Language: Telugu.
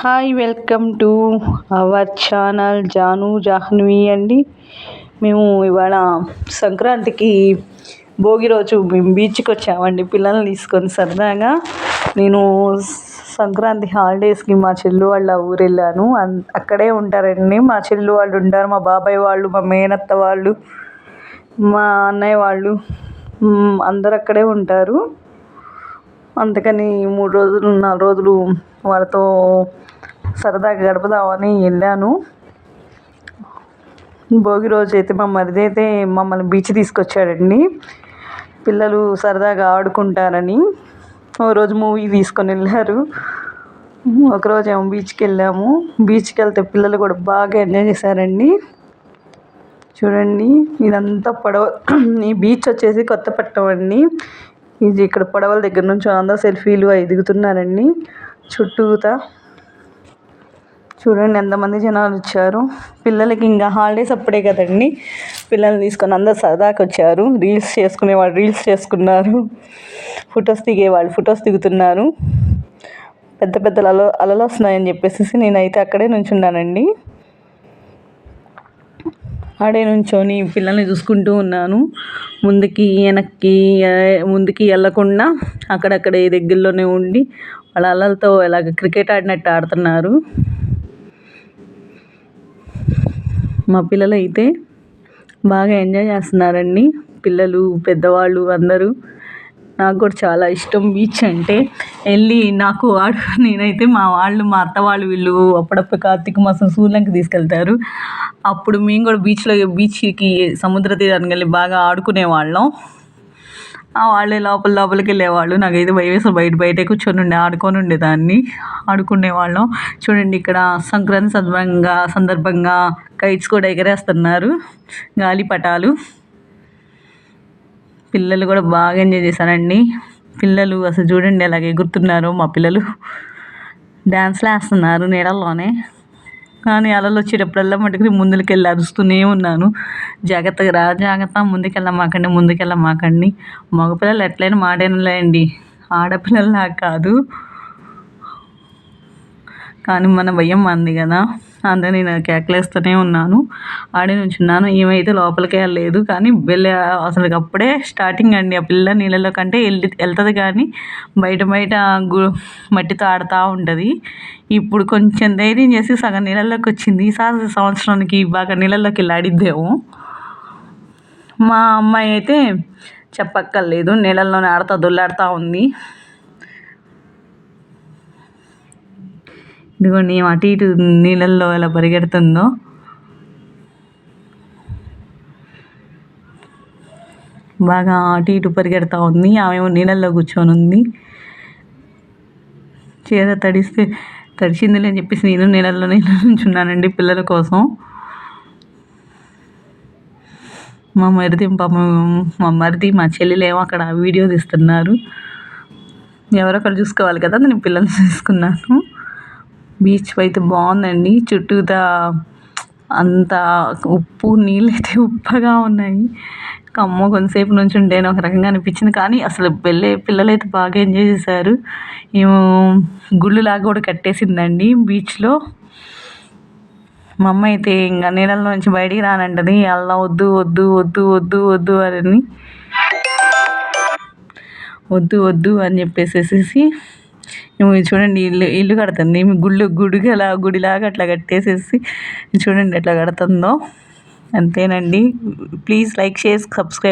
Hi, welcome to our channel Janu Jahnavi అండి. మేము ఇవాళ సంక్రాంతికి భోగి రోజు మేము బీచ్కి వచ్చామండి పిల్లల్ని తీసుకొని సరదాగా. నేను సంక్రాంతి హాలిడేస్కి మా చెల్లి వాళ్ళ ఊరు వెళ్ళాను. అక్కడే ఉంటారండి, మా చెల్లి వాళ్ళు ఉంటారు, మా బాబాయ్ వాళ్ళు, మా మేనత్త వాళ్ళు, మా అన్నయ్య వాళ్ళు అందరు అక్కడే ఉంటారు. అందుకని 3 రోజులు 4 రోజులు వాళ్ళతో సరదాగా గడుపుదామని వెళ్ళాను. భోగి రోజు అయితే మా మరిది అయితే మమ్మల్ని బీచ్ తీసుకొచ్చాడండి. పిల్లలు సరదాగా ఆడుకుంటారని ఓ రోజు మూవీ తీసుకొని వెళ్ళారు. ఒకరోజు ఏమో బీచ్కి వెళ్ళాము. బీచ్కి వెళ్తే పిల్లలు కూడా బాగా ఎంజాయ్ చేశారండి. చూడండి, ఇదంతా పడవ. ఈ బీచ్ వచ్చేసి కొత్తపట్నం అండి. ఇది ఇక్కడ పడవల దగ్గర నుంచి అందరూ సెల్ఫీలు అవి దిగుతున్నారండి. చుట్టూతా చూడండి ఎంతమంది జనాలు వచ్చారు. పిల్లలకి ఇంకా హాలిడేస్ అప్పుడే కదండి, పిల్లల్ని తీసుకొని అందరు సరదాకి వచ్చారు. రీల్స్ చేసుకునేవాళ్ళు రీల్స్ చేసుకున్నారు, ఫొటోస్ దిగేవాళ్ళు ఫొటోస్ దిగుతున్నారు. పెద్ద పెద్ద అలలు వస్తున్నాయని చెప్పేసి నేనైతే అక్కడే నుంచున్నానండి. ఆడే నుంచొని పిల్లల్ని చూసుకుంటూ ఉన్నాను. ముందుకి వెనక్కి వెళ్ళకుండా అక్కడక్కడే దగ్గరలోనే ఉండి వాళ్ళ అలలతో ఇలాగ క్రికెట్ ఆడినట్టు ఆడుతున్నారు. మా పిల్లలు అయితే బాగా ఎంజాయ్ చేస్తున్నారండి. పిల్లలు పెద్దవాళ్ళు అందరూ. నాకు కూడా చాలా ఇష్టం బీచ్ అంటే. వెళ్ళి నేనైతే మా అత్త వాళ్ళు వీళ్ళు అప్పుడప్పుడు కార్తీక మాసం సూర్యునికి తీసుకెళ్తారు. అప్పుడు మేము కూడా బీచ్కి సముద్ర తీరానికి వెళ్ళి బాగా ఆడుకునేవాళ్ళం. వాళ్ళే లోపలికి వెళ్ళేవాళ్ళు. నాకైతే భయం, బయటే కూర్చొని ఆడుకొని ఉండేదాన్ని, ఆడుకునేవాళ్ళం. చూడండి, ఇక్కడ సంక్రాంతి సందర్భంగా కైట్స్ కూడా ఎగరేస్తున్నారు, గాలిపటాలు. పిల్లలు కూడా బాగా ఎంజాయ్ చేశారండి. పిల్లలు అసలు చూడండి ఎలాగ ఎగురుతున్నారో. మా పిల్లలు డ్యాన్స్లు వేస్తున్నారు నీడల్లోనే. కానీ అలలు వచ్చేటప్పుడల్లా మటుకు ముందుకెళ్ళి అరుస్తూనే ఉన్నాను, జాగ్రత్త ముందుకెళ్ళమాకండి. మగపిల్లలు ఎట్లయినా మాటేనలేండి, ఆడపిల్లల్లా కాదు. కానీ మన భయం మంది కదా, అందుకని నేను కేకలేస్తూనే ఉన్నాను, ఆడే నుంచున్నాను. ఏమైతే లోపలికి వెళ్ళలేదు, కానీ అసలు అప్పుడే స్టార్టింగ్ అండి. ఆ పిల్ల నీళ్ళలో కంటే వెళ్తుంది, కానీ బయట మట్టితో ఆడుతూ ఉంటుంది. ఇప్పుడు కొంచెం ధైర్యం చేసి సగం నీళ్ళలోకి వచ్చింది. ఈసారి సంవత్సరానికి బాగా నీళ్ళలోకి వెళ్ళి ఆడిద్దేమో. మా అమ్మాయి అయితే చెప్పక్కర్లేదు, నీళ్ళల్లోనే దొల్లాడుతూ ఉంది. ఇదిగోండి అటు ఇటు నీళ్ళల్లో ఎలా పరిగెడుతుందో. బాగా అటు ఇటు పరిగెడుతూ ఉంది. ఆమె నీళ్ళల్లో కూర్చొని ఉంది. చీర తడిసిందిలే అని చెప్పేసి నేను నీళ్ళల్లో నుంచున్నానండి పిల్లల కోసం. మా మరిది మా చెల్లెలేమో అక్కడ వీడియో తీస్తున్నారు. ఎవరొకరు చూసుకోవాలి కదా, నేను పిల్లల్ని తీసుకున్నాను. బీచ్ అయితే బాగుందండి. చుట్టూతా అంత నీళ్ళు అయితే ఉప్పగా ఉన్నాయి. కొంతసేపు నుంచి ఉంటేనే ఒక రకంగా అనిపించింది, కానీ అసలు పిల్లలైతే బాగా ఎంజాయ్ చేశారు. ఏమో గుళ్ళులాగా కూడా కట్టేసిందండి బీచ్లో. మా అమ్మ అయితే ఇంకా నీళ్ళలో నుంచి బయటికి రానంటది. అలా వద్దు అని చెప్పేసేసి చూడండి ఇల్లు కడుతుంది. గుడిలాగా అట్లా కట్టేసేసి చూడండి ఎట్లా కడుతుందో. అంతేనండి. Please like, share, subscribe.